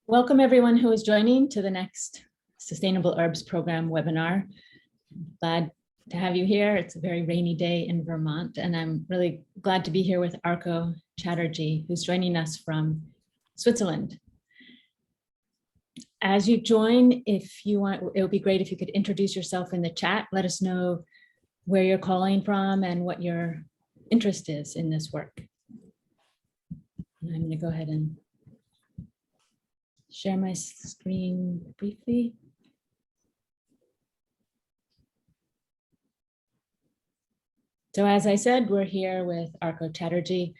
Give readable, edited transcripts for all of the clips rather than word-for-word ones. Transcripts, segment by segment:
Welcome everyone who is joining to the next Sustainable Herbs Program webinar. Glad to have you here. It's a very rainy day in Vermont, and I'm really glad to be here with Arko Chatterjee, who's joining us from Switzerland. As you join, if you want, it would be great if you could introduce yourself in the chat. Let us know where you're calling from and what your interest is in this work. And I'm going to go ahead and share my screen briefly. So as I said, we're here with Arko Chatterjee,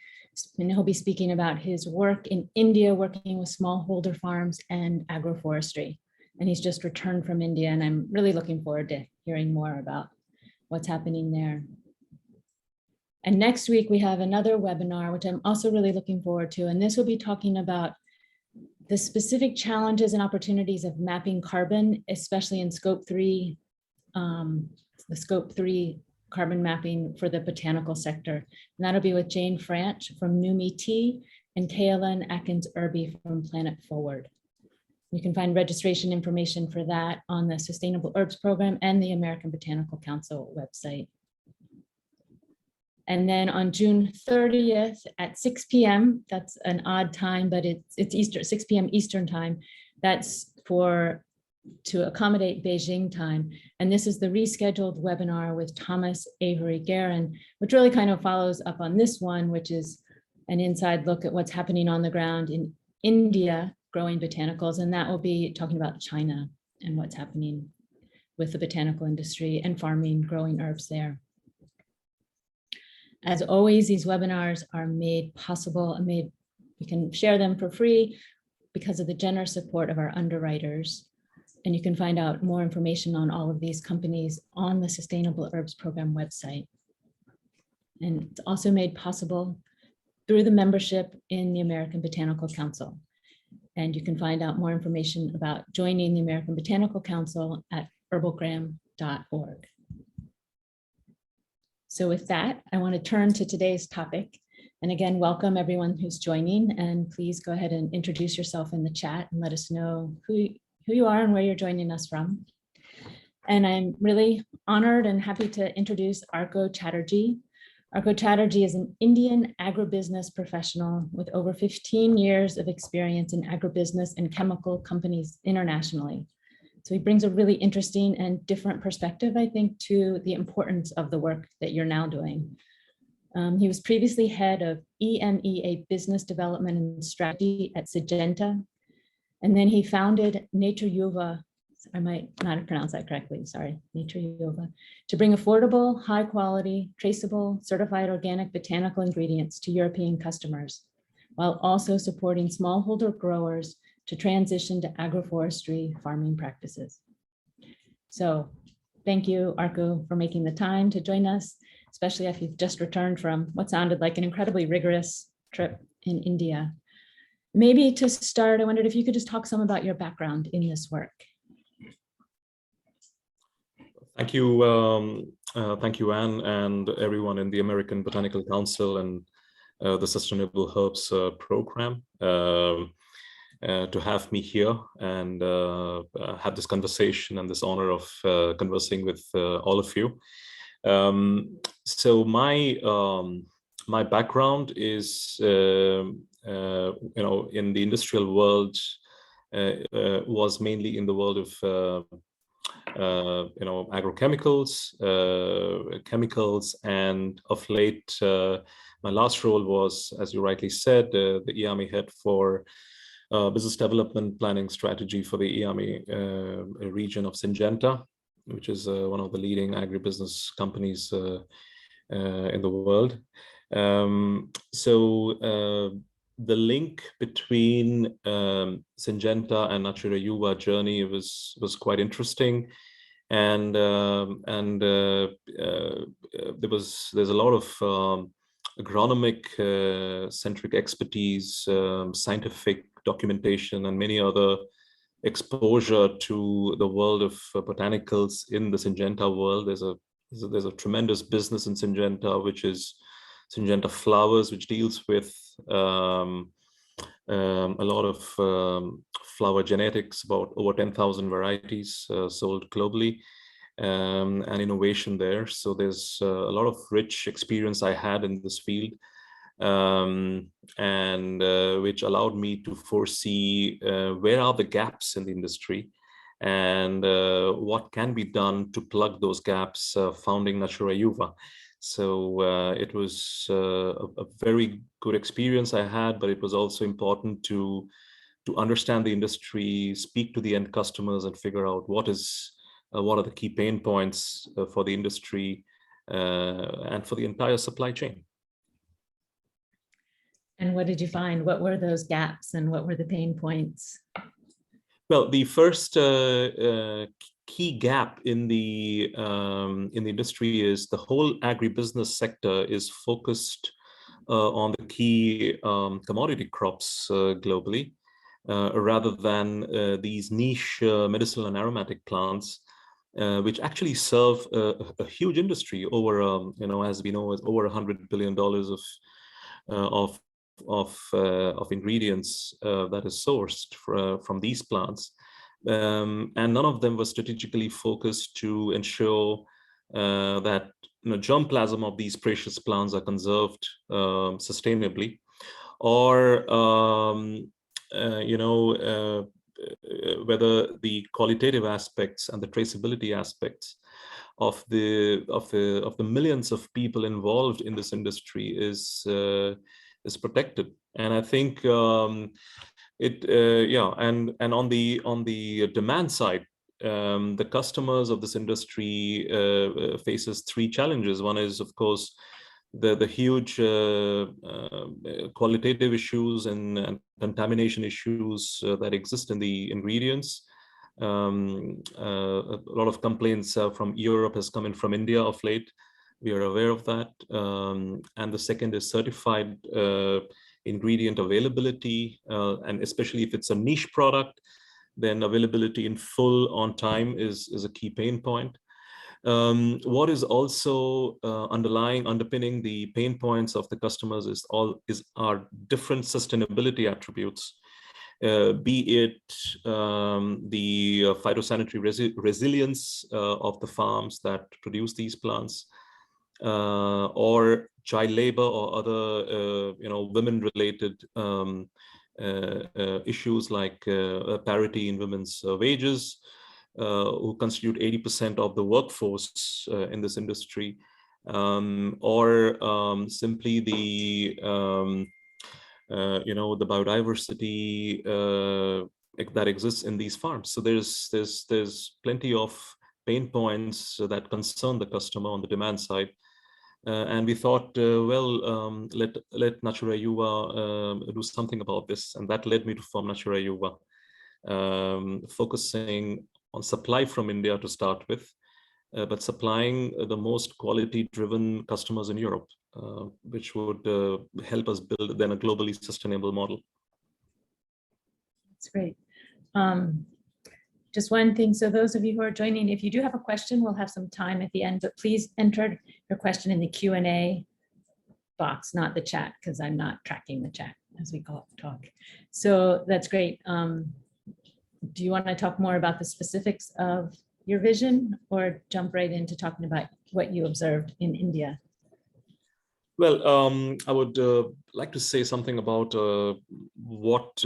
and he'll be speaking about his work in India, working with smallholder farms and agroforestry. And he's just returned from India, and I'm really looking forward to hearing more about what's happening there. And next week we have another webinar, which I'm also really looking forward to. And this will be talking about the specific challenges and opportunities of mapping carbon, especially in scope 3, the scope 3 carbon mapping for the botanical sector. And that'll be with Jane Franch from Numi Tea and Kaylin Atkins-Irby from Planet Forward. You can find registration information for that on the Sustainable Herbs Program and the American Botanical Council website. And then on June 30th at 6 p.m., that's an odd time, but it's Eastern, 6 p.m. Eastern time. That's to accommodate Beijing time. And this is the rescheduled webinar with Thomas Avery Guerin, which really kind of follows up on this one, which is an inside look at what's happening on the ground in India growing botanicals. And that will be talking about China and what's happening with the botanical industry and farming, growing herbs there. As always, these webinars are made possible and we can share them for free because of the generous support of our underwriters. And you can find out more information on all of these companies on the Sustainable Herbs Program website. And it's also made possible through the membership in the American Botanical Council. And you can find out more information about joining the American Botanical Council at herbalgram.org. So with that, I want to turn to today's topic. And again, welcome everyone who's joining, and please go ahead and introduce yourself in the chat and let us know who you are and where you're joining us from. And I'm really honored and happy to introduce Arko Chatterjee. Arko Chatterjee is an Indian agribusiness professional with over 15 years of experience in agribusiness and chemical companies internationally. So he brings a really interesting and different perspective, I think, to the importance of the work that you're now doing. He was previously head of EMEA Business Development and Strategy at Syngenta. And then he founded NaturYuva, I might not have pronounced that correctly, sorry, NaturYuva, to bring affordable, high quality, traceable, certified organic botanical ingredients to European customers, while also supporting smallholder growers to transition to agroforestry farming practices. So thank you, Arko, for making the time to join us, especially if you've just returned from what sounded like an incredibly rigorous trip in India. Maybe to start, I wondered if you could just talk some about your background in this work. Thank you, Anne, and everyone in the American Botanical Council and the Sustainable Herbs Program. To have me here and have this conversation and this honor of conversing with all of you. So my background is, in the industrial world, was mainly in the world of agrochemicals, chemicals, and of late, my last role was, as you rightly said, the EAME head for business development planning strategy for the EAME region of Syngenta, which is one of the leading agribusiness companies in the world. The link between Syngenta and NaturYuva journey was quite interesting, and there's a lot of agronomic centric expertise, scientific documentation, and many other exposure to the world of botanicals in the Syngenta world. There's a tremendous business in Syngenta, which is Syngenta Flowers, which deals with a lot of flower genetics, about over 10,000 varieties sold globally, and innovation there. So there's a lot of rich experience I had in this field, and which allowed me to foresee where are the gaps in the industry and what can be done to plug those gaps, founding NaturYuva. So it was a very good experience I had, but it was also important to understand the industry, speak to the end customers, and figure out what are the key pain points for the industry and for the entire supply chain. And what did you find? What were those gaps and what were the pain points? Well, the first key gap in the industry is the whole agribusiness sector is focused on the key commodity crops globally, rather than these niche medicinal and aromatic plants, which actually serve a huge industry over, as we know, over $100 billion of ingredients that is sourced from these plants, and none of them were strategically focused to ensure that germplasm of these precious plants are conserved sustainably, or whether the qualitative aspects and the traceability aspects of the millions of people involved in this industry is protected. And I think and on the demand side, the customers of this industry faces three challenges. One is, of course, the huge qualitative issues and contamination issues that exist in the ingredients. A lot of complaints from Europe has come in from India of late. We are aware of that. And the second is certified ingredient availability, and especially if it's a niche product, then availability in full on time is a key pain point. What is also underpinning the pain points of the customers is our different sustainability attributes, be it the phytosanitary resilience of the farms that produce these plants, or child labor or other women-related issues like parity in women's wages, who constitute 80% of the workforce in this industry, or simply the the biodiversity that exists in these farms. So there's plenty of pain points that concern the customer on the demand side. And we thought, let NaturYuva do something about this. And that led me to form NaturYuva, focusing on supply from India to start with, but supplying the most quality-driven customers in Europe, which would help us build then a globally sustainable model. That's great. Just one thing, so those of you who are joining, if you do have a question, we'll have some time at the end, but please enter your question in the Q&A box, not the chat, because I'm not tracking the chat as we talk. So that's great. Do you want to talk more about the specifics of your vision, or jump right into talking about what you observed in India? Well, I would like to say something about what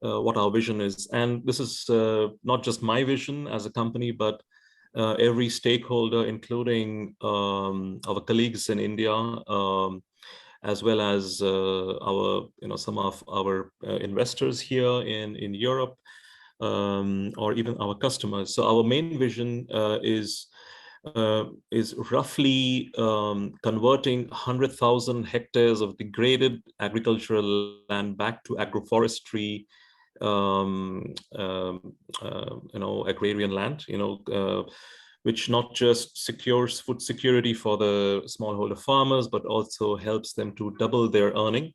our vision is. And this is not just my vision as a company, but every stakeholder, including our colleagues in India, as well as our, some of our investors here in Europe, or even our customers. So our main vision is roughly converting 100,000 hectares of degraded agricultural land back to agroforestry, agrarian land, which not just secures food security for the smallholder farmers, but also helps them to double their earning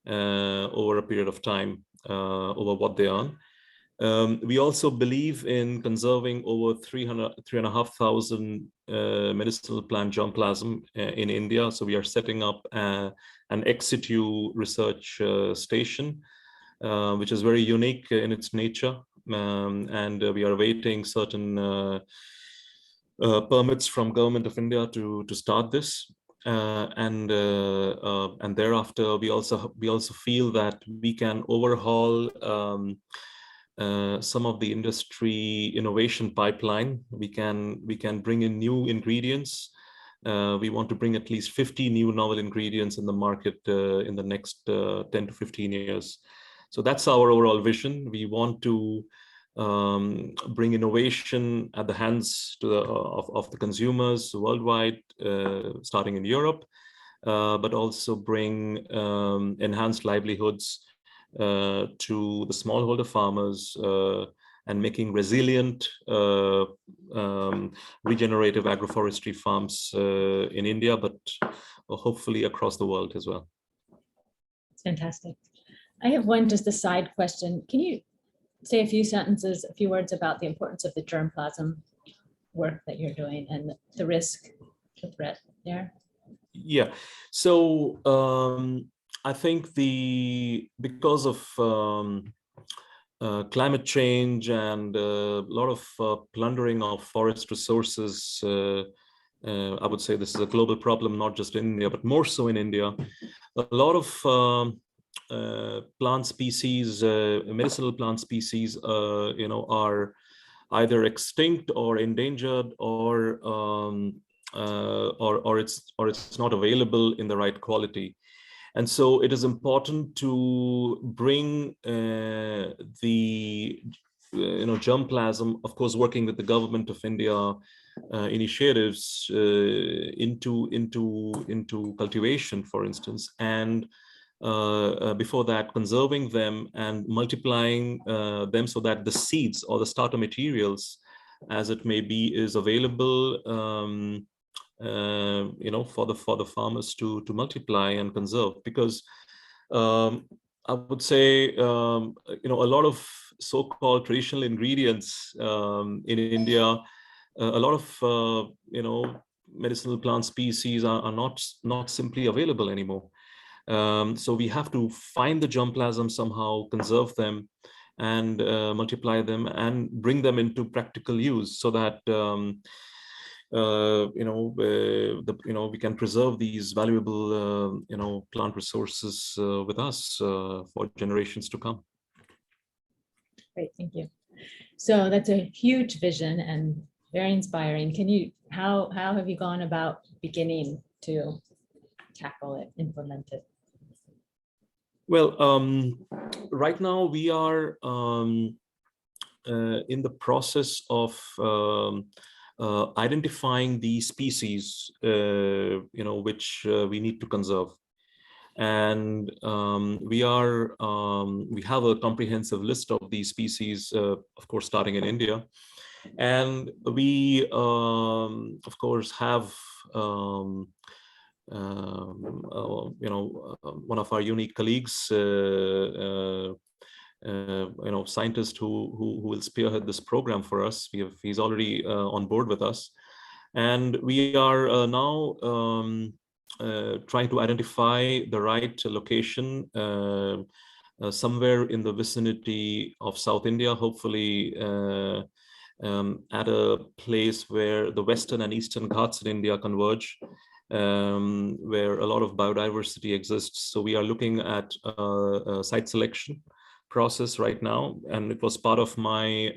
over a period of time, over what they earn. We also believe in conserving over 3,500 medicinal plant germplasm in India. So we are setting up an ex situ research station, which is very unique in its nature. And we are awaiting certain permits from Government of India to start this. And thereafter, we also feel that we can overhaul some of the industry innovation pipeline. We can bring in new ingredients. We want to bring at least 50 new novel ingredients in the market in the next 10 to 15 years. So that's our overall vision. We want to bring innovation at the hands of the consumers worldwide, starting in Europe, but also bring enhanced livelihoods to the smallholder farmers and making resilient regenerative agroforestry farms in India, but hopefully across the world as well. It's fantastic. I have one just a side question. Can you say a few words about the importance of the germplasm work that you're doing and the risk, the threat there? Yeah, so I think because of climate change and a lot of plundering of forest resources, I would say this is a global problem, not just in India, but more so in India. A lot of plant species, medicinal plant species, are either extinct or endangered, or it's not available in the right quality. And so it is important to bring the germplasm, of course, working with the Government of India initiatives into cultivation, for instance, and before that, conserving them and multiplying them so that the seeds or the starter materials, as it may be, is available for the farmers to multiply and conserve. Because I would say a lot of so-called traditional ingredients in India, a lot of medicinal plant species are not simply available anymore. So we have to find the germplasm somehow, conserve them, and multiply them and bring them into practical use, so that we can preserve these valuable plant resources with us for generations to come. Great, thank you. So that's a huge vision and very inspiring. How have you gone about beginning to tackle it, implement it? Well, right now we are in the process of identifying the species which we need to conserve, and we have a comprehensive list of these species, of course, starting in India, and we of course have one of our unique colleagues, scientist who will spearhead this program for us. He's already on board with us, and we are now trying to identify the right location somewhere in the vicinity of South India, hopefully at a place where the western and eastern Ghats in India converge, where a lot of biodiversity exists. So we are looking at a site selection process right now, and it was part of my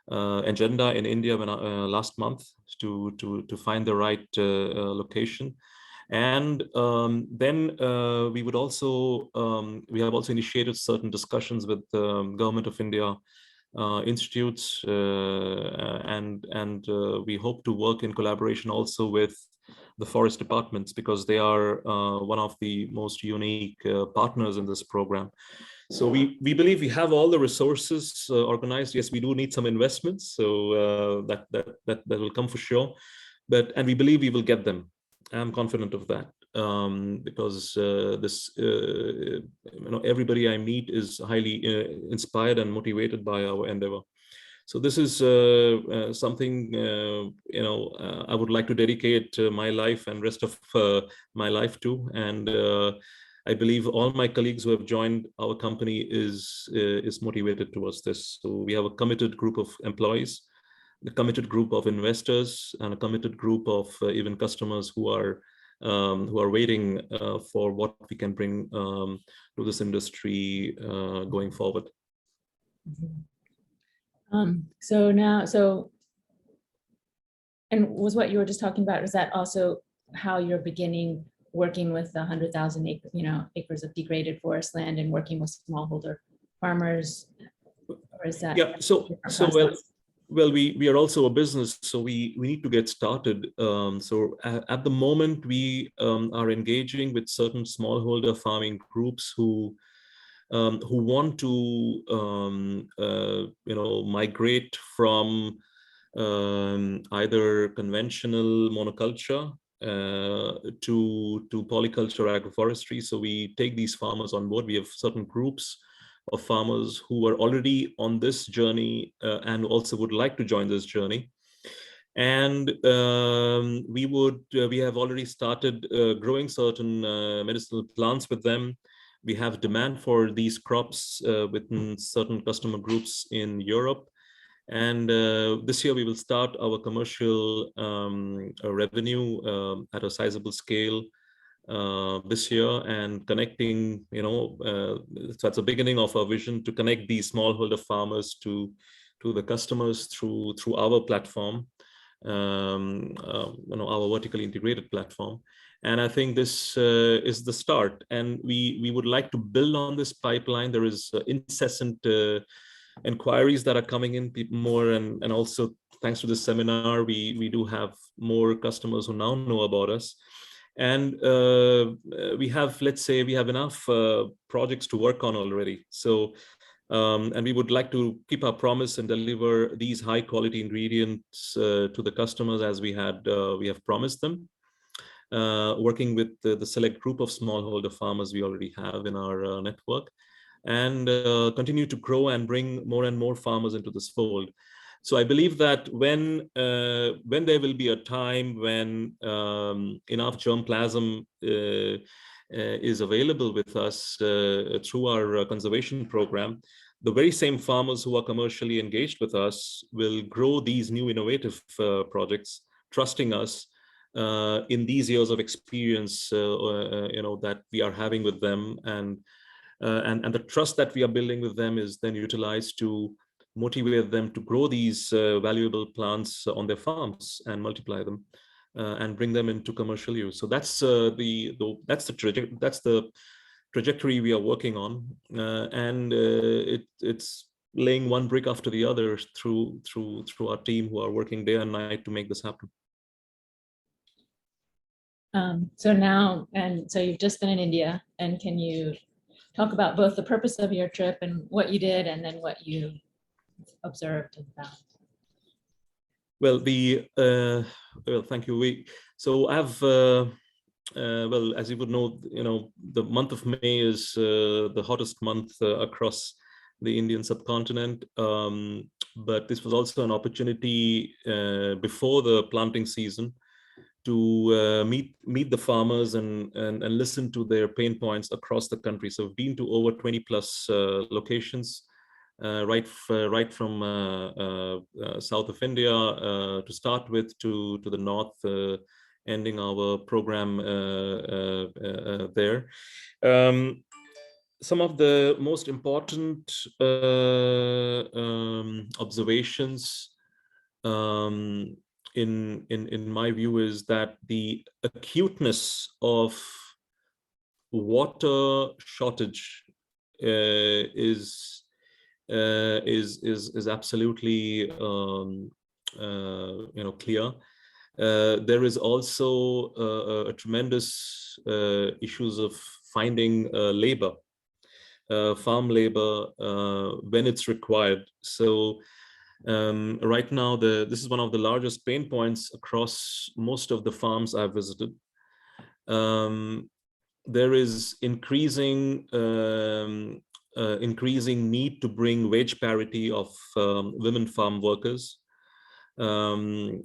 agenda in India last month to find the right location. And then we have also initiated certain discussions with the Government of India institutes, and we hope to work in collaboration also with the forest departments, because they are one of the most unique partners in this program. So we believe we have all the resources organized. Yes, we do need some investments, so that will come for sure, and we believe we will get them. I'm confident of that. because everybody I meet is highly inspired and motivated by our endeavor. So this is something I would like to dedicate my life and rest of my life to. And I believe all my colleagues who have joined our company is motivated towards this. So we have a committed group of employees, a committed group of investors, and a committed group of even customers who are waiting for what we can bring to this industry going forward. And was what you were just talking about, is that also how you're beginning working with the 100,000 acres of degraded forest land and working with smallholder farmers, or is that? Yeah, well, we are also a business, so we need to get started. So at the moment, we are engaging with certain smallholder farming groups who want to migrate from either conventional monoculture to polyculture agroforestry. So we take these farmers on board. We have certain groups of farmers who are already on this journey and also would like to join this journey. And we have already started growing certain medicinal plants with them. We have demand for these crops within certain customer groups in Europe. And this year we will start our commercial revenue at a sizable scale this year, and connecting, so that's the beginning of our vision to connect these smallholder farmers to the customers through our platform, our vertically integrated platform. And I think this is the start, and we would like to build on this pipeline. There is incessant inquiries that are coming in more, and also thanks to this seminar, we do have more customers who now know about us. And we have, let's say, we have enough projects to work on already. So, and we would like to keep our promise and deliver these high quality ingredients to the customers as we have promised them. Working with the select group of smallholder farmers we already have in our network, and continue to grow and bring more and more farmers into this fold. So I believe that when there will be a time when enough germplasm is available with us through our conservation program, the very same farmers who are commercially engaged with us will grow these new innovative projects, trusting us in these years of experience that we are having with them, and the trust that we are building with them is then utilized to motivate them to grow these valuable plants on their farms and multiply them and bring them into commercial use. So that's the trajectory we are working on, and it's laying one brick after the other through our team who are working day and night to make this happen. So you've just been in India, and can you talk about both the purpose of your trip and what you did, and then what you observed and found? Well, thank you. So I've as you would know, the month of May is the hottest month across the Indian subcontinent. But this was also an opportunity before the planting season to meet the farmers and listen to their pain points across the country. So I've been to over 20 plus locations, right from south of India to start with, to the north, ending our program there. Some of the most important observations in my view is that the acuteness of water shortage is absolutely clear. There is also a tremendous issues of finding labor, farm labor, when it's required. So right now, this is one of the largest pain points across most of the farms I've visited. There is increasing need to bring wage parity of women farm workers, and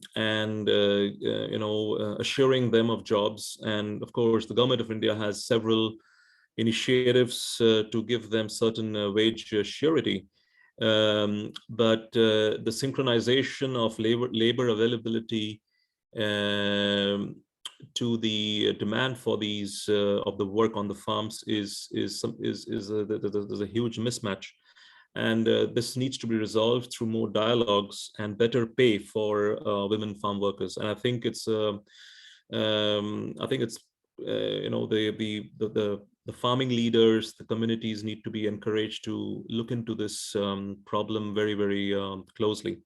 assuring them of jobs. And of course, the government of India has several initiatives to give them certain wage surety. But the synchronization of labor availability to the demand for these of the work on the farms is there's a huge mismatch, and this needs to be resolved through more dialogues and better pay for women farm workers. And I think it's the farming leaders, the communities need to be encouraged to look into this problem very, very closely.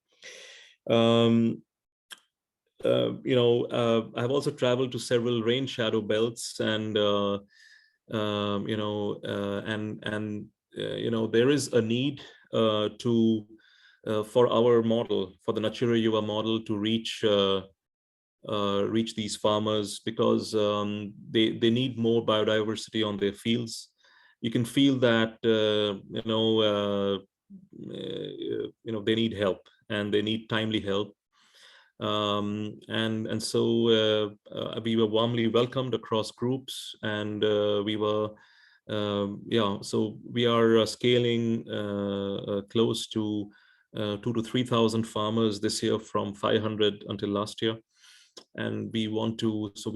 I've also traveled to several rain shadow belts, and there is a need for our model, for the NaturYuva model, to reach these farmers, because they need more biodiversity on their fields. You can feel that they need help, and they need timely help. And so we were warmly welcomed across groups, and we were so we are scaling close to 2,000 to 3,000 farmers this year from 500 until last year. And we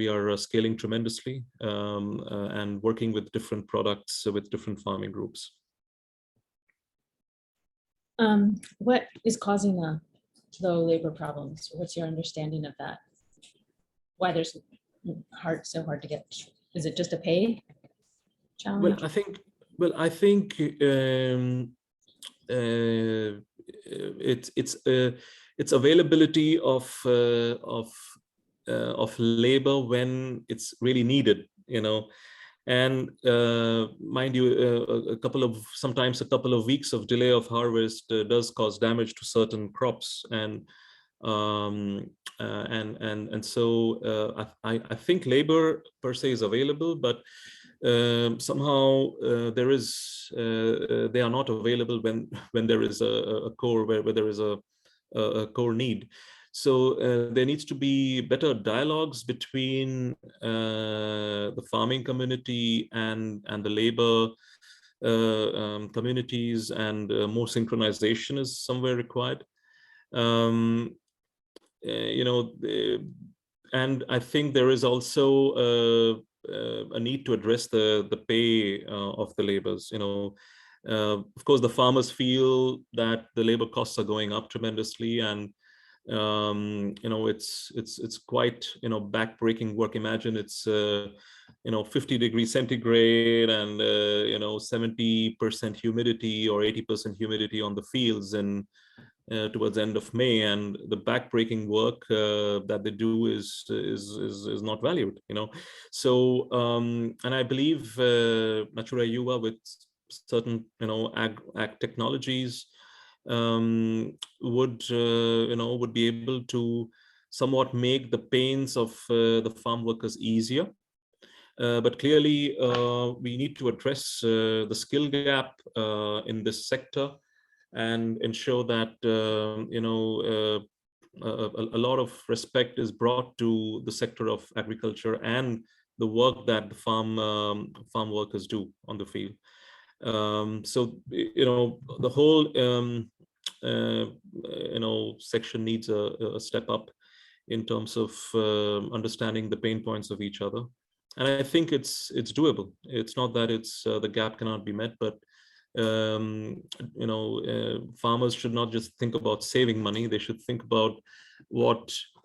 are scaling tremendously, and working with different products with different farming groups. What is causing the low labor problems? What's your understanding of that? Why there's so hard to get? Is it just a pay challenge? Well, I think it's availability of labor when it's really needed, and mind you, sometimes a couple of weeks of delay of harvest does cause damage to certain crops, and so I think labor per se is available, but somehow they are not available when there is a core, where there is a core need. So there needs to be better dialogues between the farming community and the labor communities, and more synchronization is somewhere required. And I think there is also a need to address the pay of the laborers. Of course, the farmers feel that the labor costs are going up tremendously, and it's quite backbreaking work. Imagine it's 50 degrees centigrade and 70% humidity or 80% humidity on the fields, and towards the end of May, and the backbreaking work that they do is not valued. So and I believe NaturYuva, with certain ag technologies, would be able to somewhat make the pains of the farm workers easier. But clearly we need to address the skill gap in this sector, and ensure that a lot of respect is brought to the sector of agriculture and the work that the farm workers do on the field. So the whole section needs a step up in terms of understanding the pain points of each other, and I think it's doable. It's not that it's the gap cannot be met, but farmers should not just think about saving money. They should think about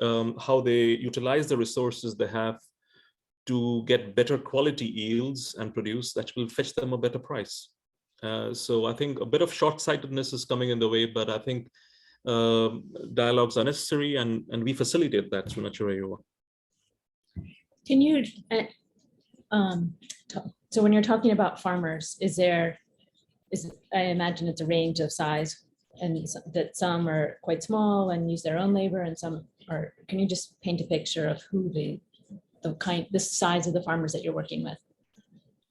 how they utilize the resources they have to get better quality yields and produce that will fetch them a better price. So I think a bit of short-sightedness is coming in the way, but I think dialogues are necessary, and we facilitate that through NaturYuva. Can you, so when you're talking about farmers, I imagine it's a range of size, and that some are quite small and use their own labor, and some are, can you just paint a picture of who the the size of the farmers that you're working with?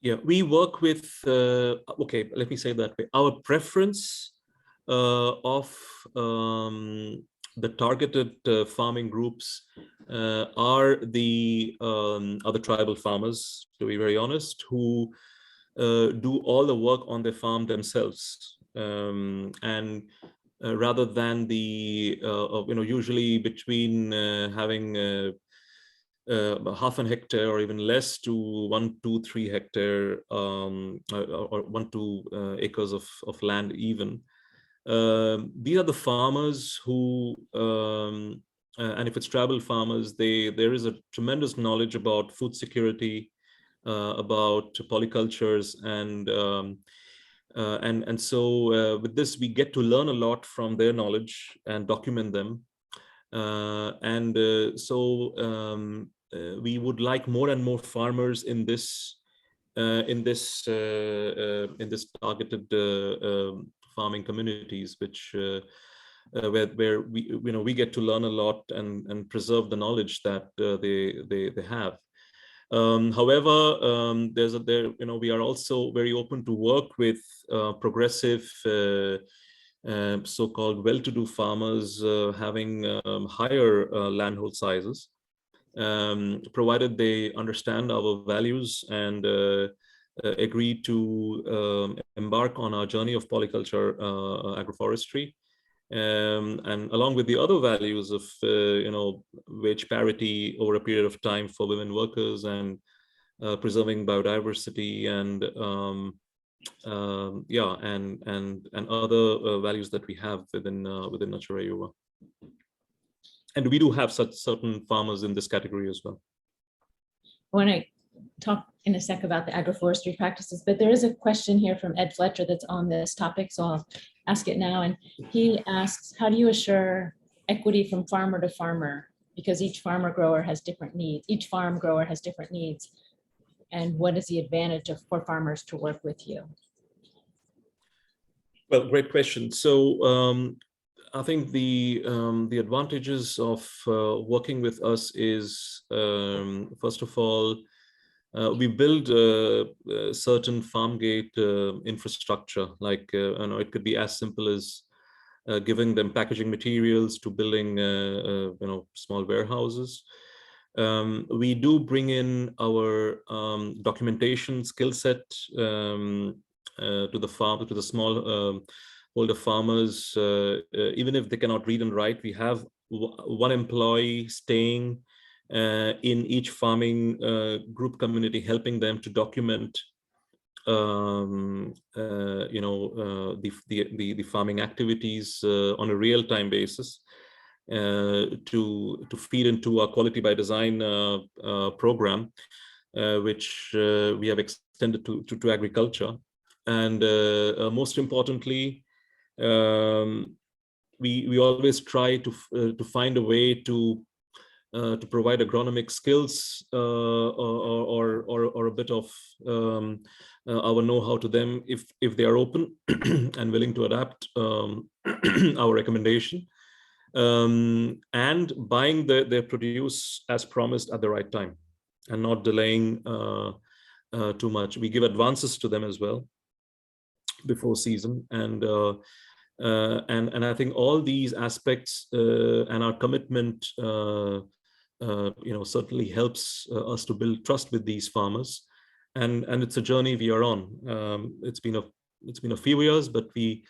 Yeah, we work with, okay, let me say it that way. Our preference of the targeted farming groups are the tribal farmers, to be very honest, who do all the work on their farm themselves. And rather than the, usually between having half an hectare or even less to 1, 2, 3 hectare or 1, 2 acres of land even. These are the farmers who, and if it's tribal farmers, there is a tremendous knowledge about food security, about polycultures, and so with this we get to learn a lot from their knowledge and document them. So we would like more and more farmers in this targeted farming communities, which where we get to learn a lot and preserve the knowledge that they have. However, we are also very open to work with progressive so-called well-to-do farmers having higher landhold sizes, provided they understand our values and agree to embark on our journey of polyculture agroforestry, and along with the other values of wage parity over a period of time for women workers, and preserving biodiversity, and and other values that we have within NaturYuva. And we do have such certain farmers in this category as well. I want to talk in a sec about the agroforestry practices, but there is a question here from Ed Fletcher that's on this topic, so I'll ask it now. And he asks, how do you assure equity from farmer to farmer? Because each farm grower has different needs. And what is the advantage for farmers to work with you? Well, great question. So I think the advantages of working with us is, first of all, we build certain farm gate infrastructure, like it could be as simple as giving them packaging materials to building small warehouses. We do bring in our documentation skill set to the small holder farmers. Even if they cannot read and write, we have one employee staying in each farming group community, helping them to document the farming activities on a real-time basis, to feed into our quality by design program, which we have extended to agriculture. And most importantly, we always try to find a way to provide agronomic skills or a bit of our know-how to them, if they are open and willing to adapt our recommendation, and buying their produce as promised at the right time and not delaying too much. We give advances to them as well before season, and I think all these aspects and our commitment certainly helps us to build trust with these farmers, and it's a journey we are on. It's been a few years, but we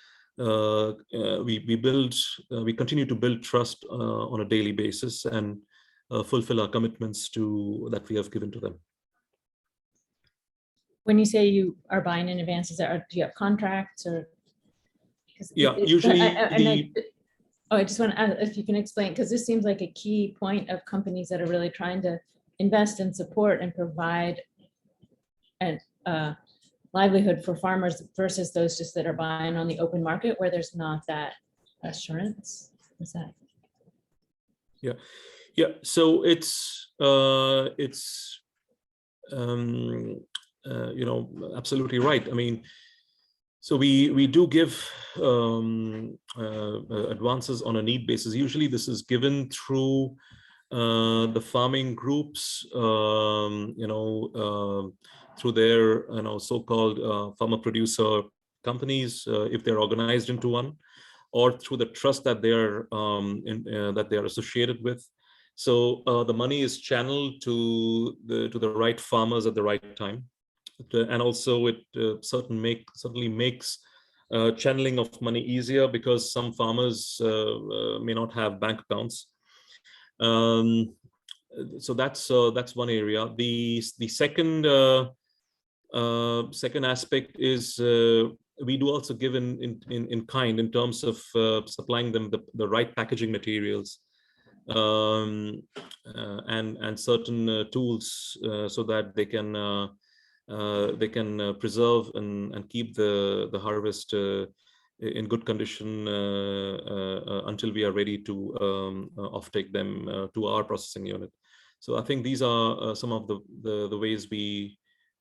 continue to build trust on a daily basis and fulfill our commitments that we have given to them. When you say you are buying in advance, do you have contracts or? Yeah, usually. I just want to ask if you can explain, because this seems like a key point of companies that are really trying to invest and support and provide a livelihood for farmers versus those just that are buying on the open market where there's not that assurance. Is that? Yeah. So it's absolutely right. I mean, so we do give advances on a need basis. Usually this is given through the farming groups, through their so-called farmer-producer companies, if they're organized into one, or through the trust that they are associated with. So the money is channeled to the right farmers at the right time, and also it certainly makes channeling of money easier, because some farmers may not have bank accounts. So that's one area. The second second aspect is we do also give in kind, in terms of supplying them the right packaging materials, and certain tools, so that they can preserve and keep the harvest in good condition until we are ready to offtake them to our processing unit. So I think these are some of the ways we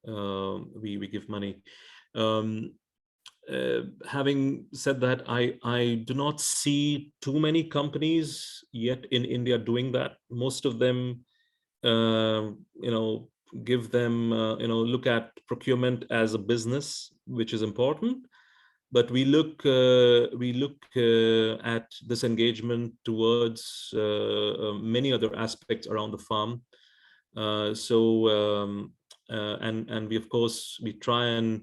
give money. Having said that, I do not see too many companies yet in India doing that. Most of them, give them, look at procurement as a business, which is important. But we look at this engagement towards many other aspects around the farm. And we, of course, we try and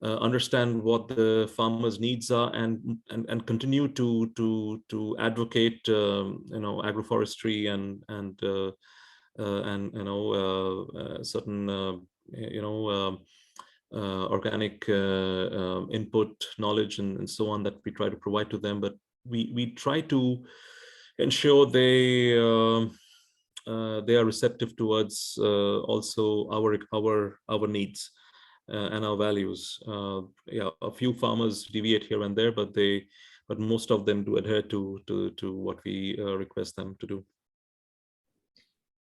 understand what the farmers' needs are, and continue to advocate agroforestry and certain organic input knowledge and so on, that we try to provide to them. But we try to ensure they are receptive towards also our needs and our values. Yeah, a few farmers deviate here and there, but most of them do adhere to what we request them to do.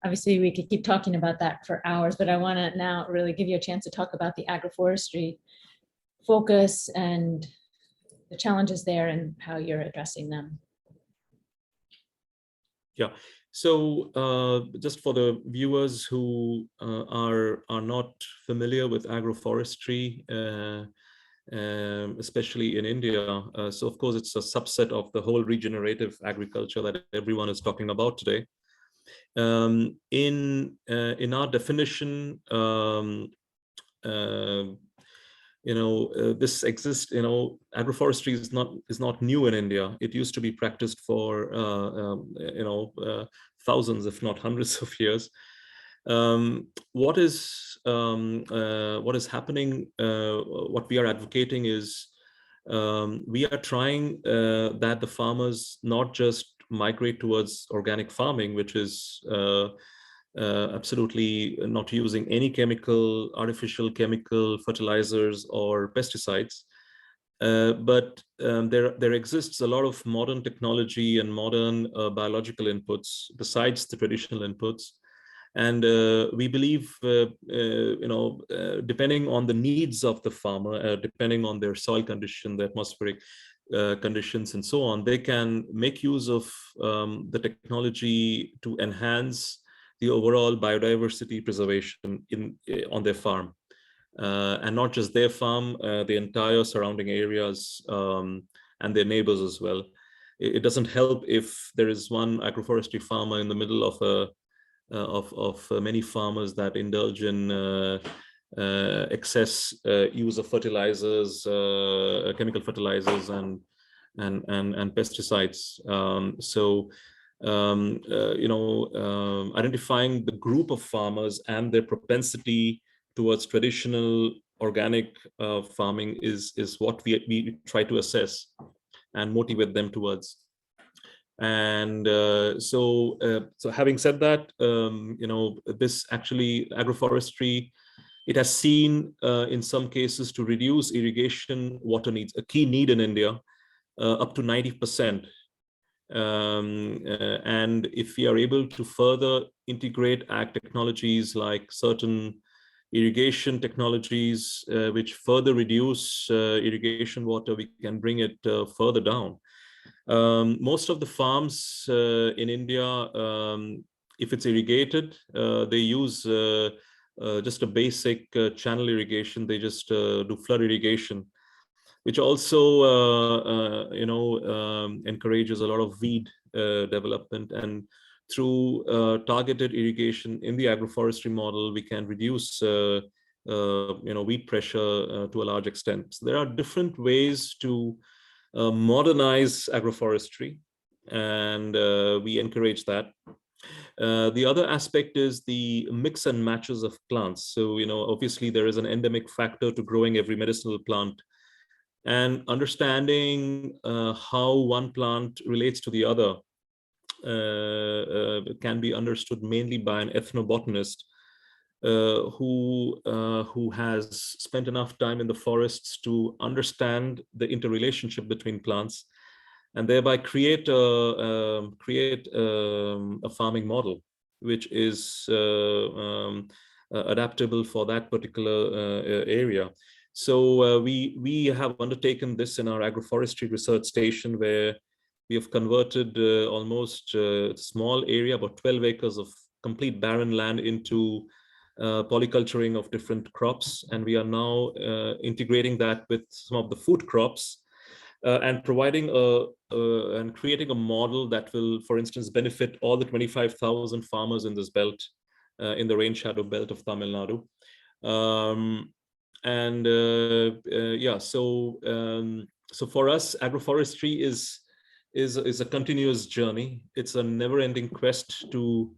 Obviously, we could keep talking about that for hours, but I want to now really give you a chance to talk about the agroforestry focus and the challenges there and how you're addressing them. Yeah. So just for the viewers who are not familiar with agroforestry, especially in India, so of course it's a subset of the whole regenerative agriculture that everyone is talking about today. In our definition, this exists. Agroforestry is not new in India. It used to be practiced for thousands, if not hundreds of years. What is happening? What we are advocating is we are trying that the farmers not just migrate towards organic farming, which is absolutely not using any artificial chemical fertilizers or pesticides, but there exists a lot of modern technology and modern biological inputs besides the traditional inputs. And we believe, depending on the needs of the farmer, depending on their soil condition, the atmospheric conditions and so on, they can make use of the technology to enhance the overall biodiversity preservation on their farm, and not just their farm, the entire surrounding areas and their neighbors as well. It doesn't help if there is one agroforestry farmer in the middle of many farmers that indulge in excess use of fertilizers, chemical fertilizers, and pesticides. Identifying the group of farmers and their propensity towards traditional organic farming is what we try to assess and motivate them towards. And so having said that, this actually agroforestry, it has seen in some cases to reduce irrigation water needs, a key need in India, up to 90%. And if we are able to further integrate ag technologies like certain irrigation technologies, which further reduce irrigation water, we can bring it further down. Most of the farms in India if it's irrigated, they use just a basic channel irrigation. They just do flood irrigation, which also encourages a lot of weed development. And through targeted irrigation in the agroforestry model, we can reduce weed pressure to a large extent. So there are different ways to modernize agroforestry, and we encourage that. The other aspect is the mix and matches of plants. So, obviously there is an endemic factor to growing every medicinal plant, and understanding how one plant relates to the other can be understood mainly by an ethnobotanist who has spent enough time in the forests to understand the interrelationship between plants, and thereby create a farming model which is adaptable for that particular area. So we have undertaken this in our agroforestry research station, where we have converted almost a small area, about 12 acres of complete barren land, into polyculturing of different crops. And we are now integrating that with some of the food crops and providing and creating a model that will, for instance, benefit all the 25,000 farmers in this belt, in the rain shadow belt of Tamil Nadu. So for us, agroforestry is a continuous journey. It's a never-ending quest to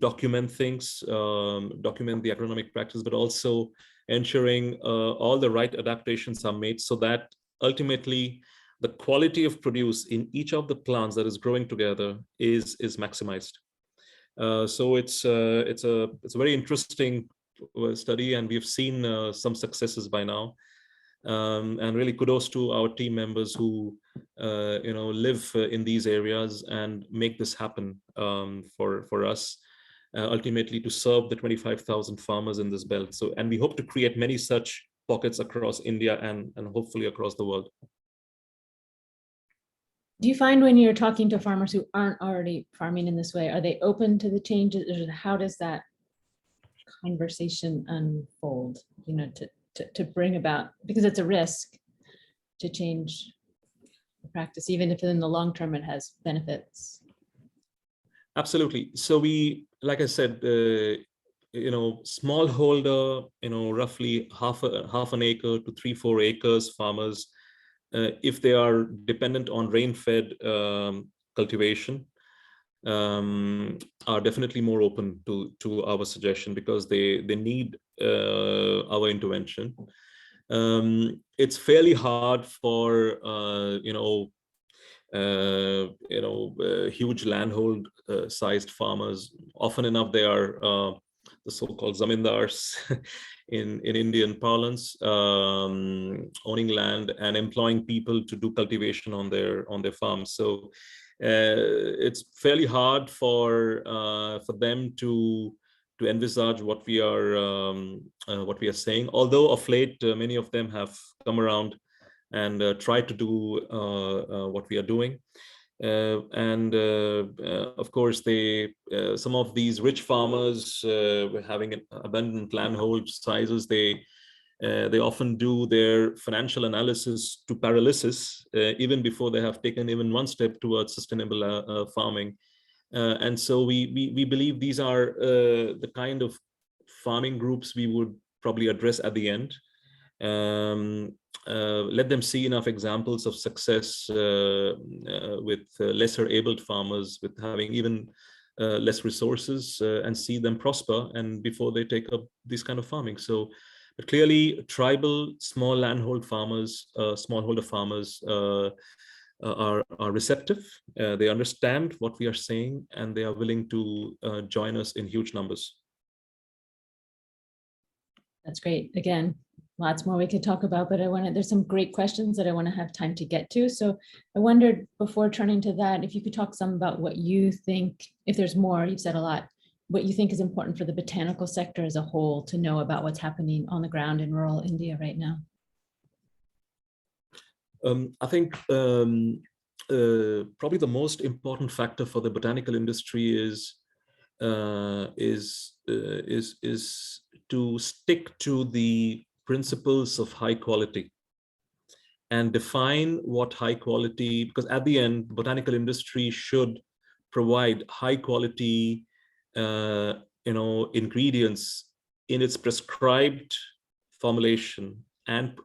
document things, document the agronomic practice, but also ensuring all the right adaptations are made, so that ultimately the quality of produce in each of the plants that is growing together is maximized. So it's a very interesting study, and we've seen some successes by now. And really kudos to our team members who live in these areas and make this happen for us, ultimately to serve the 25,000 farmers in this belt. So, and we hope to create many such pockets across India and hopefully across the world. Do you find when you're talking to farmers who aren't already farming in this way, are they open to the changes? Or how does that conversation unfold, to bring about, because it's a risk to change the practice, even if in the long term it has benefits? Absolutely. So we, like I said, smallholder, roughly half an acre to 3-4 acres farmers, if they are dependent on rain-fed cultivation, are definitely more open to our suggestion, because they need our intervention. It's fairly hard for huge landhold sized farmers. Often enough, they are the so-called zamindars in Indian parlance, owning land and employing people to do cultivation on their farms. So it's fairly hard for them to envisage what we are saying. Although of late, many of them have come around and try to do what we are doing. Of course, some of these rich farmers having abundant landhold sizes, they often do their financial analysis to paralysis even before they have taken even one step towards sustainable farming. And so we believe these are the kind of farming groups we would probably address at the end. Let them see enough examples of success with lesser abled farmers, with having even less resources, and see them prosper, and before they take up this kind of farming. So but clearly tribal small landhold farmers, smallholder farmers are receptive. They understand what we are saying, and they are willing to join us in huge numbers. That's great. Again, lots more we could talk about, but there's some great questions that I want to have time to get to. So I wondered, before turning to that, if you could talk some about what you think, if there's more, you've said a lot, what you think is important for the botanical sector as a whole to know about what's happening on the ground in rural India right now. I think probably the most important factor for the botanical industry is to stick to the principles of high quality and define what high quality, because at the end, the botanical industry should provide high quality, ingredients in its prescribed formulation and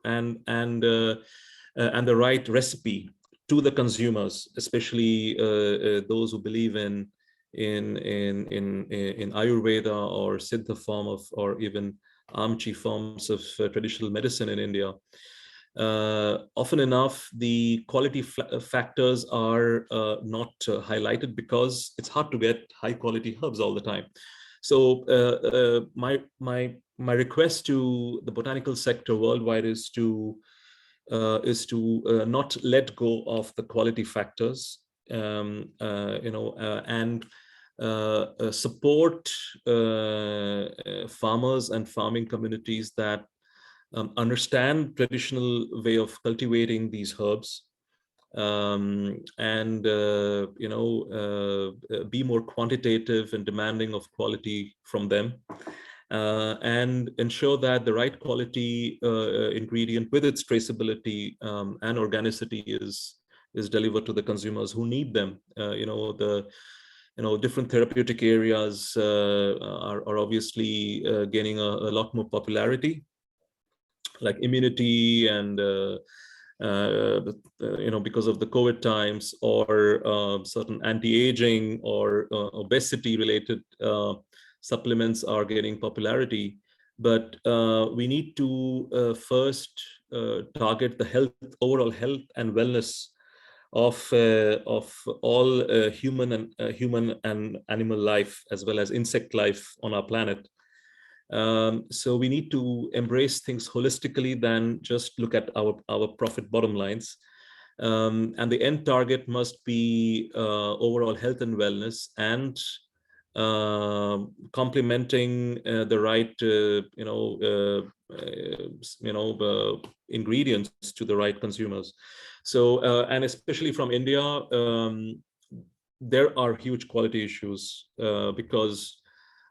the right recipe to the consumers, especially those who believe in Ayurveda or Siddha form of, or even Amchi forms of traditional medicine in India. Often enough, the quality factors are not highlighted because it's hard to get high quality herbs all the time. So my request to the botanical sector worldwide is to not let go of the quality factors, and support farmers and farming communities that understand traditional way of cultivating these herbs, and be more quantitative and demanding of quality from them, and ensure that the right quality ingredient with its traceability and organicity is delivered to the consumers who need them. Different therapeutic areas are obviously gaining a lot more popularity, like immunity and because of the COVID times, or certain anti-aging or obesity related supplements are gaining popularity. But we need to first target the overall health and wellness of all human and animal life, as well as insect life on our planet. So we need to embrace things holistically than just look at our profit bottom lines. And the end target must be overall health and wellness, and complementing the right ingredients to the right consumers. So and especially from India, there are huge quality issues because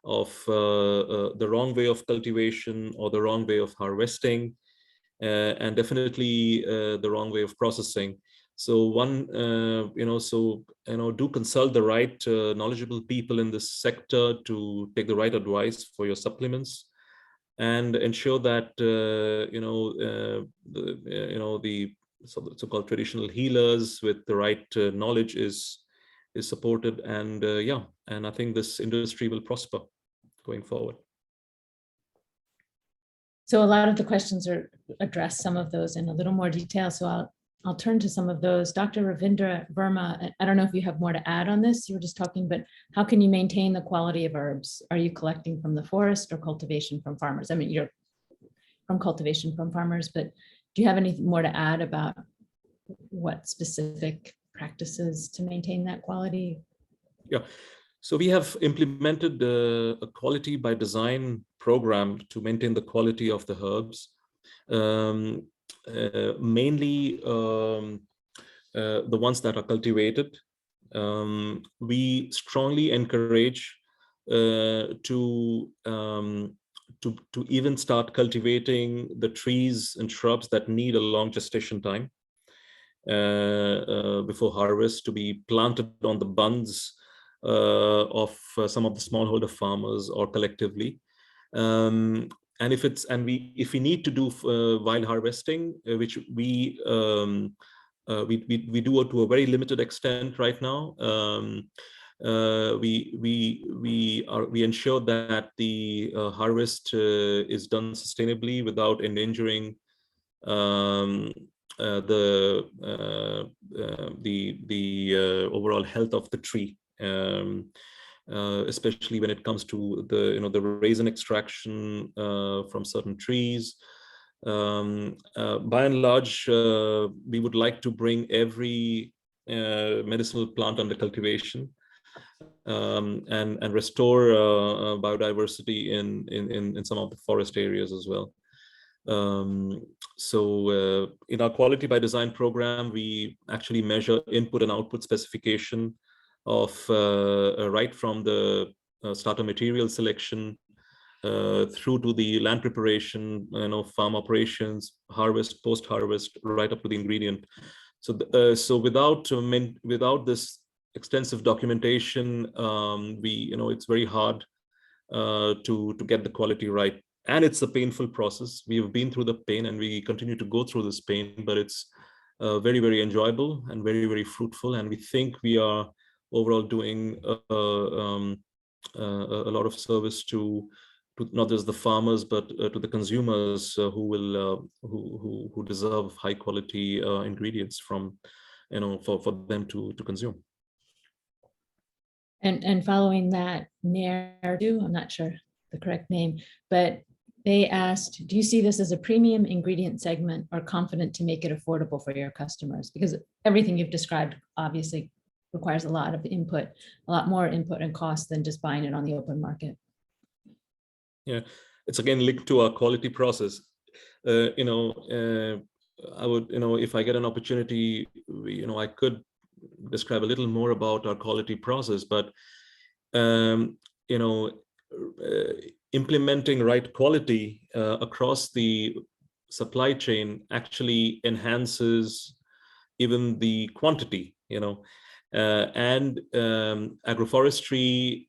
of the wrong way of cultivation or the wrong way of harvesting, and definitely the wrong way of processing. So do consult the right knowledgeable people in this sector to take the right advice for your supplements, and ensure that the so-called traditional healers with the right knowledge is supported, and and I think this industry will prosper going forward. So a lot of the questions are addressed, some of those in a little more detail. So I'll turn to some of those. Dr. Ravindra Verma, I don't know if you have more to add on this. You were just talking, but how can you maintain the quality of herbs? Are you collecting from the forest or cultivation from farmers? I mean, you're from cultivation from farmers, but do you have anything more to add about what specific practices to maintain that quality? Yeah. So we have implemented a quality by design program to maintain the quality of the herbs. Mainly the ones that are cultivated. We strongly encourage to even start cultivating the trees and shrubs that need a long gestation time before harvest, to be planted on the bunds of some of the smallholder farmers or collectively. And if we need to do wild harvesting, which we do to a very limited extent right now, we ensure that the harvest is done sustainably without endangering the overall health of the tree. Especially when it comes to the resin extraction from certain trees. By and large, we would like to bring every medicinal plant under cultivation and restore biodiversity in some of the forest areas as well. In our quality by design program, we actually measure input and output specification of right from the starter material selection through to the land preparation, farm operations, harvest, post-harvest, right up to the ingredient. So without this extensive documentation, it's very hard to get the quality right. And it's a painful process. We have been through the pain and we continue to go through this pain, but it's very, very enjoyable and very, very fruitful. And we think we are overall doing a lot of service to not just the farmers, but to the consumers who deserve high quality ingredients from, for them to consume. And following that narrative, I'm not sure the correct name, but they asked, do you see this as a premium ingredient segment or confident to make it affordable for your customers? Because everything you've described obviously requires a lot of input, a lot more input and cost than just buying it on the open market. Yeah, it's again linked to our quality process. I would, if I get an opportunity, I could describe a little more about our quality process, but implementing right quality across the supply chain actually enhances even the quantity, and agroforestry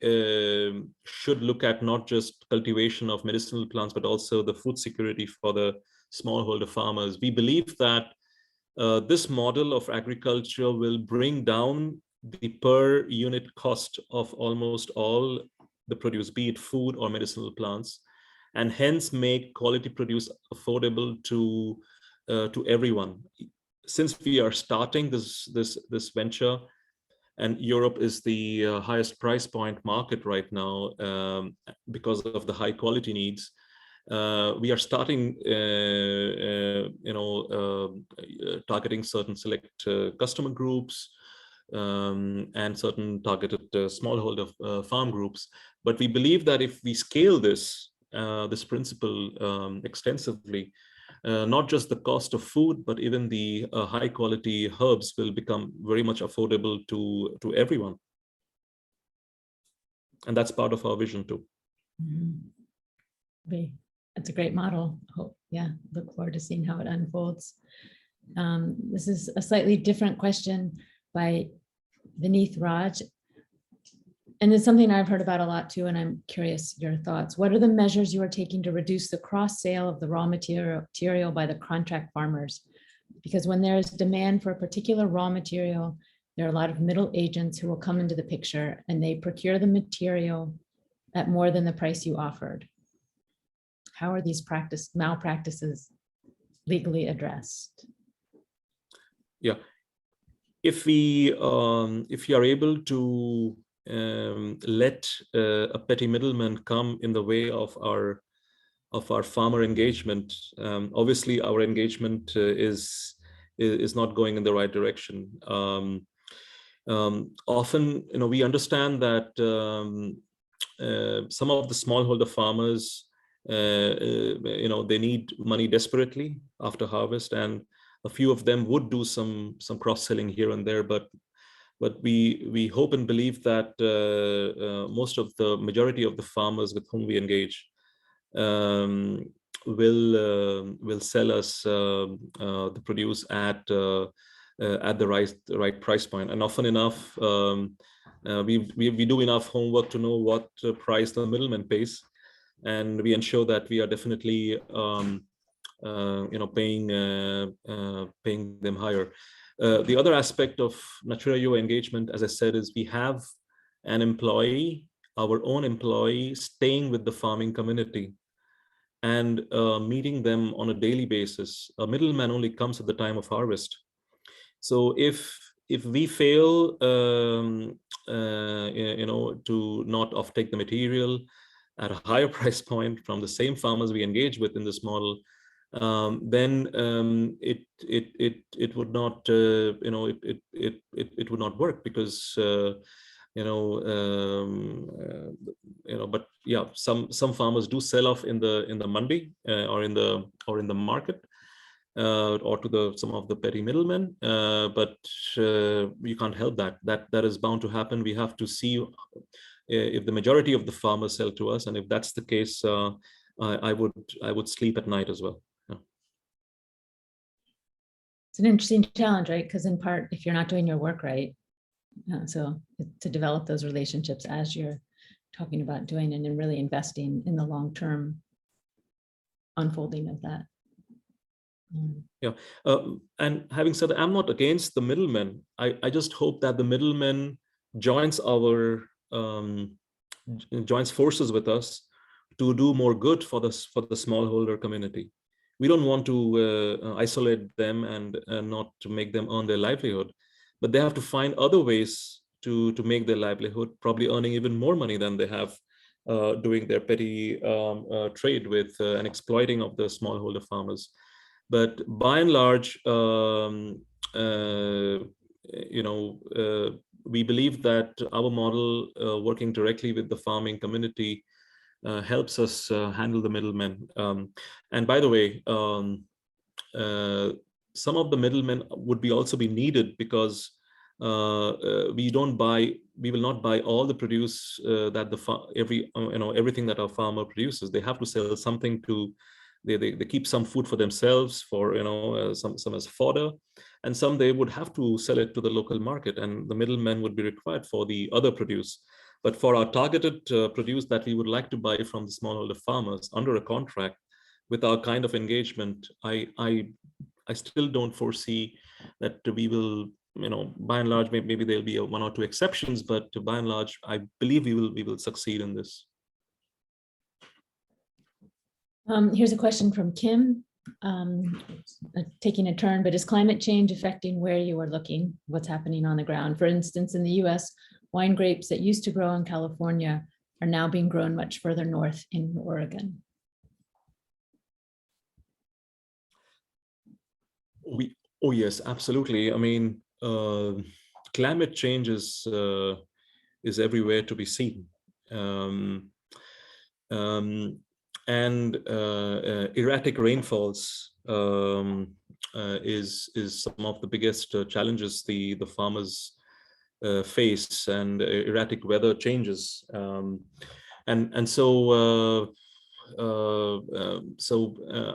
should look at not just cultivation of medicinal plants, but also the food security for the smallholder farmers. We believe that this model of agriculture will bring down the per unit cost of almost all the produce, be it food or medicinal plants, and hence make quality produce affordable to everyone. Since we are starting this venture, and Europe is the highest price point market right now because of the high quality needs, we are starting, targeting certain select customer groups and certain targeted smallholder farm groups. But we believe that if we scale this principle extensively, not just the cost of food, but even the high quality herbs will become very much affordable to everyone. And that's part of our vision too. Mm-hmm. That's a great model. Look forward to seeing how it unfolds. This is a slightly different question by Vineeth Raj. And it's something I've heard about a lot too, and I'm curious your thoughts. What are the measures you are taking to reduce the cross sale of the raw material by the contract farmers? Because when there is demand for a particular raw material, there are a lot of middle agents who will come into the picture and they procure the material at more than the price you offered. How are these malpractices legally addressed? Yeah, if you are able to let a petty middleman come in the way of our farmer engagement, obviously our engagement is not going in the right direction. Often, we understand that some of the smallholder farmers, they need money desperately after harvest, and a few of them would do some cross-selling here and there, but we hope and believe that most of the majority of the farmers with whom we engage will sell us the produce at the right price point. And often enough, we do enough homework to know what price the middleman pays, and we ensure that we are definitely paying them higher. The other aspect of NaturYuva engagement, as I said, is we have an employee, our own employee, staying with the farming community and meeting them on a daily basis. A middleman only comes at the time of harvest. So if we fail, to not offtake the material at a higher price point from the same farmers we engage with in this model, then it would not it would not work, because but yeah, some farmers do sell off in the mandi or in the market, or to some of the petty middlemen, but you can't help that. That is bound to happen. We have to see if the majority of the farmers sell to us, and if that's the case, I would sleep at night as well. Yeah. It's an interesting challenge, right? Because in part, if you're not doing your work right, so to develop those relationships as you're talking about doing, and then really investing in the long-term unfolding of that. Yeah, and having said that, I'm not against the middlemen. I just hope that the middlemen joins forces with us to do more good for the smallholder community. We don't want to isolate them and not to make them earn their livelihood, but they have to find other ways to make their livelihood, probably earning even more money than they have doing their petty trade with and exploiting of the smallholder farmers. But by and large, we believe that our model, working directly with the farming community, helps us handle the middlemen. And by the way, some of the middlemen would also be needed, because we will not buy all the produce that everything that our farmer produces. They have to sell something to. They keep some food for themselves, for some as fodder, and some they would have to sell it to the local market, and the middlemen would be required for the other produce. But for our targeted produce that we would like to buy from the smallholder farmers under a contract, with our kind of engagement, I still don't foresee that we will, by and large, maybe there'll be one or two exceptions, but by and large, I believe we will succeed in this. Here's a question from Kim, taking a turn, but is climate change affecting where you are looking, what's happening on the ground? For instance, in the US, wine grapes that used to grow in California are now being grown much further north in Oregon. Oh yes, absolutely. I mean, climate change is everywhere to be seen. And erratic rainfalls is some of the biggest challenges the farmers face, and erratic weather changes. So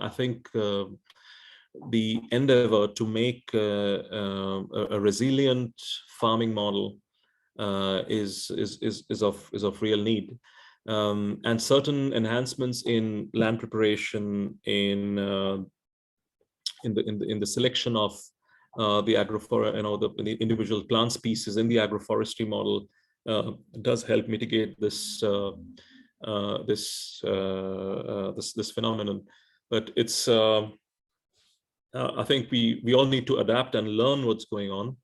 I think the endeavor to make a resilient farming model is of real need. And certain enhancements in land preparation, in the selection of the the individual plant species in the agroforestry model does help mitigate this phenomenon. But it's I think we all need to adapt and learn what's going on.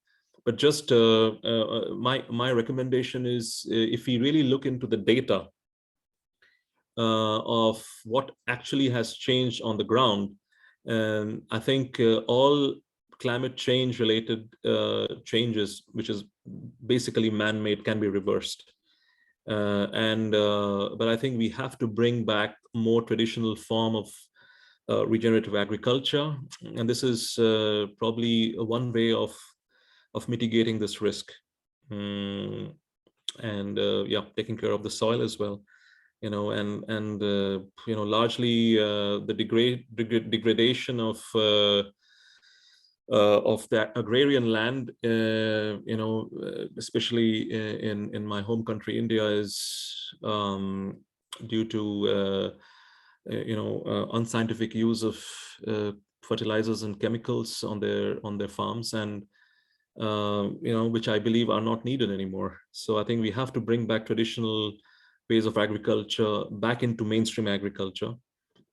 But just my recommendation is, if we really look into the data of what actually has changed on the ground, I think all climate change related changes, which is basically man-made, can be reversed. But I think we have to bring back more traditional form of regenerative agriculture, and this is probably one way of mitigating this risk, and taking care of the soil as well, largely the degradation of the agrarian land, especially in my home country India, is due to unscientific use of fertilizers and chemicals on their farms, and which I believe are not needed anymore. So I think we have to bring back traditional ways of agriculture back into mainstream agriculture.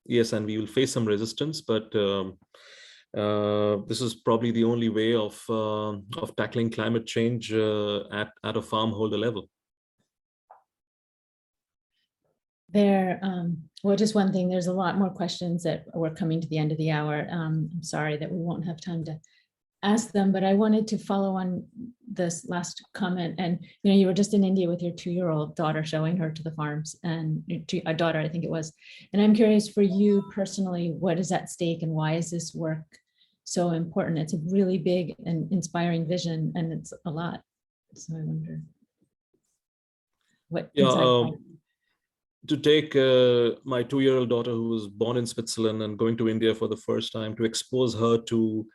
Yes, and we will face some resistance, but this is probably the only way of tackling climate change at a farmholder level. Well, just one thing, there's a lot more questions that we're coming to the end of the hour. I'm sorry that we won't have time to ask them, but I wanted to follow on this last comment. And you were just in India with your 2-year-old daughter, showing her to the farms, and a daughter, I think it was. And I'm curious, for you personally, what is at stake and why is this work so important? It's a really big and inspiring vision, and it's a lot. So I wonder what insight. To take my 2-year-old daughter, who was born in Switzerland, and going to India for the first time, to expose her to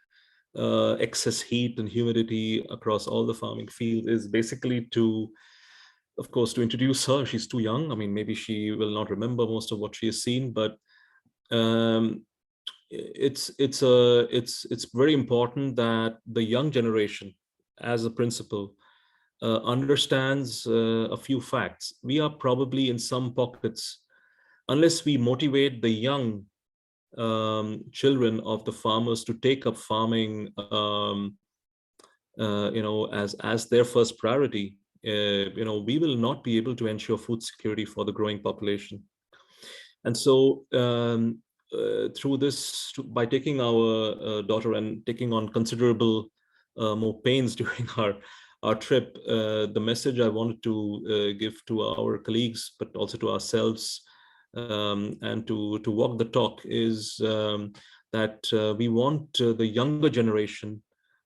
excess heat and humidity across all the farming field, is basically to, of course, to introduce her. She's too young. I mean, maybe she will not remember most of what she has seen, but it's very important that the young generation, as a principle, understands a few facts. We are probably in some pockets, unless we motivate the young children of the farmers to take up farming, as their first priority, we will not be able to ensure food security for the growing population. And so through this, by taking our daughter and taking on considerable more pains during our trip, the message I wanted to give to our colleagues, but also to ourselves, and to walk the talk, is that we want the younger generation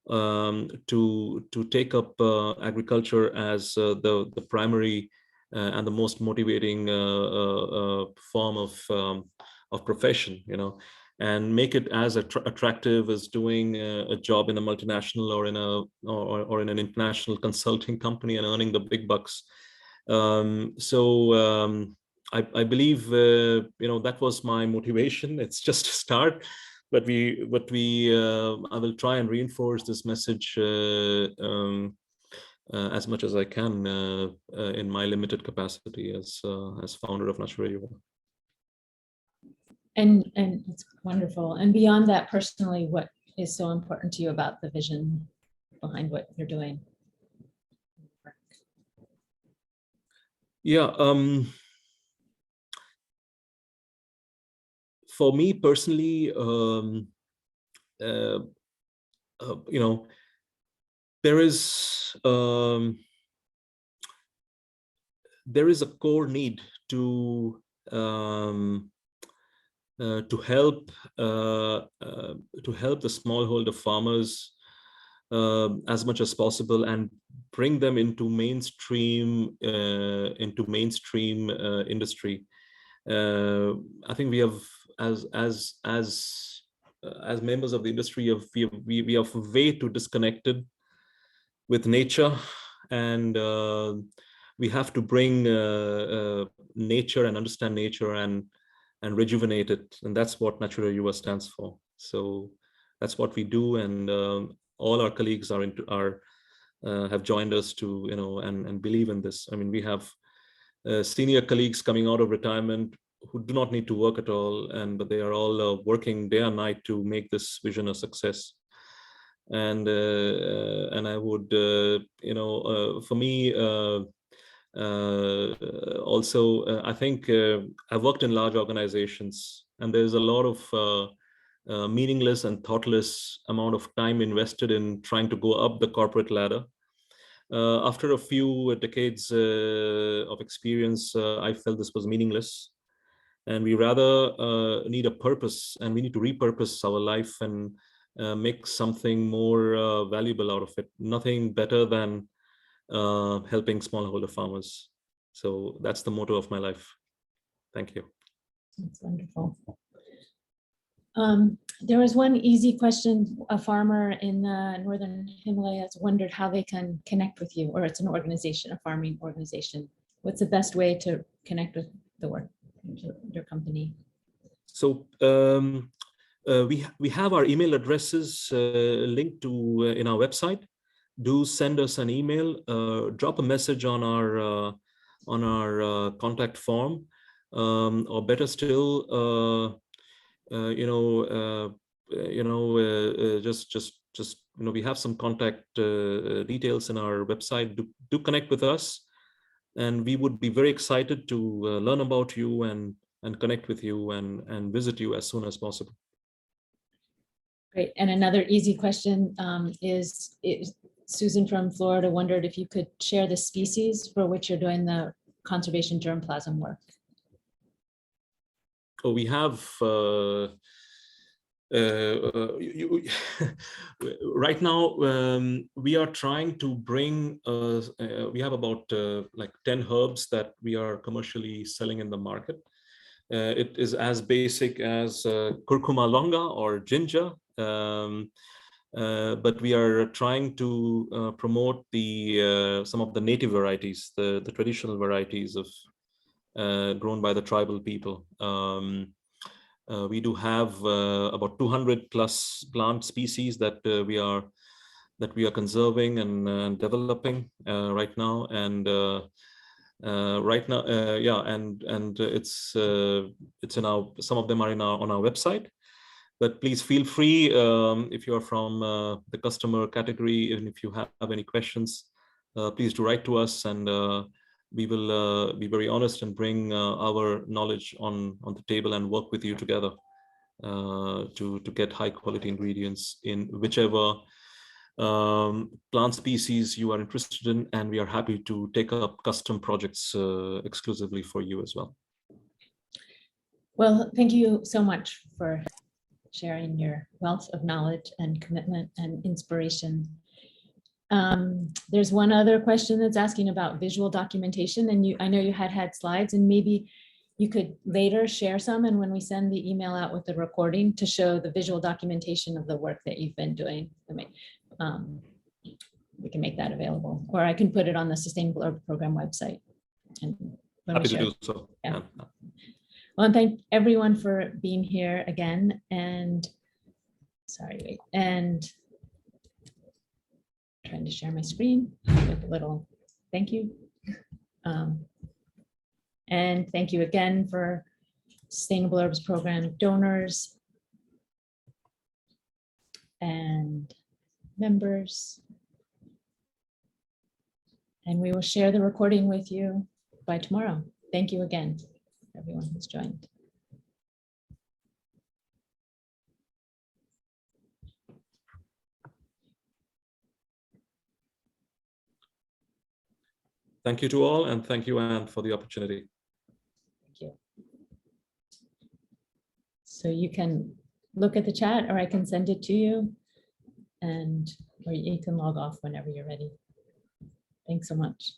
to take up agriculture as the primary and the most motivating form of profession, and make it as attractive as doing a job in a multinational or in an international consulting company and earning the big bucks. I believe that was my motivation. It's just a start, but I will try and reinforce this message as much as I can in my limited capacity as founder of NaturYuva. And it's wonderful. And beyond that, personally, what is so important to you about the vision behind what you're doing? Yeah. For me personally, there is a core need to help the smallholder farmers as much as possible, and bring them into mainstream industry. I think we have, as members of the industry, we are way too disconnected with nature, and we have to bring nature and understand nature and rejuvenate it, and that's what NaturYuva stands for. So that's what we do, and all our colleagues have joined us to and believe in this. I mean, we have senior colleagues coming out of retirement who do not need to work at all, but they are all working day and night to make this vision a success. And I would for me also, I think I've worked in large organizations, and there's a lot of meaningless and thoughtless amount of time invested in trying to go up the corporate ladder. After a few decades of experience, I felt this was meaningless, and we rather need a purpose, and we need to repurpose our life and make something more valuable out of it. Nothing better than helping smallholder farmers. So that's the motto of my life. Thank you. That's wonderful. There was one easy question. A farmer in the Northern Himalayas wondered how they can connect with you, or it's an organization, a farming organization. What's the best way to connect with the work, your company? So we have our email addresses linked to in our website. Do send us an email, drop a message on our contact form, or better still, just we have some contact details in our website. Do connect with us, and we would be very excited to learn about you and connect with you and visit you as soon as possible. Great. And another easy question is Susan from Florida wondered if you could share the species for which you're doing the conservation germplasm work. Oh, we have right now we are trying to bring we have about like 10 herbs that we are commercially selling in the market. It is as basic as curcuma longa or ginger, but we are trying to promote the some of the native varieties, the traditional varieties of grown by the tribal people. We do have about 200 plus plant species that we are conserving and developing right now, and yeah, and it's in our, some of them are on our website. But please feel free, if you are from the customer category, even if you have any questions, please do write to us, and we will be very honest and bring our knowledge on the table and work with you together to get high quality ingredients in whichever plant species you are interested in, and we are happy to take up custom projects exclusively for you as well. Well, thank you so much for sharing your wealth of knowledge and commitment and inspiration. There's one other question that's asking about visual documentation, and I know you had slides, and maybe you could later share some, and when we send the email out with the recording, to show the visual documentation of the work that you've been doing. We can make that available, or I can put it on the Sustainable Herb Program website. And happy to do so. Yeah. Well, and thank everyone for being here again, and sorry, wait, and trying to share my screen with a little thank you. And thank you again for Sustainable Herbs Program donors and members. And we will share the recording with you by tomorrow. Thank you again, everyone who's joined. Thank you to all, and thank you, Anne, for the opportunity. Thank you. So you can look at the chat, or I can send it to you, or you can log off whenever you're ready. Thanks so much.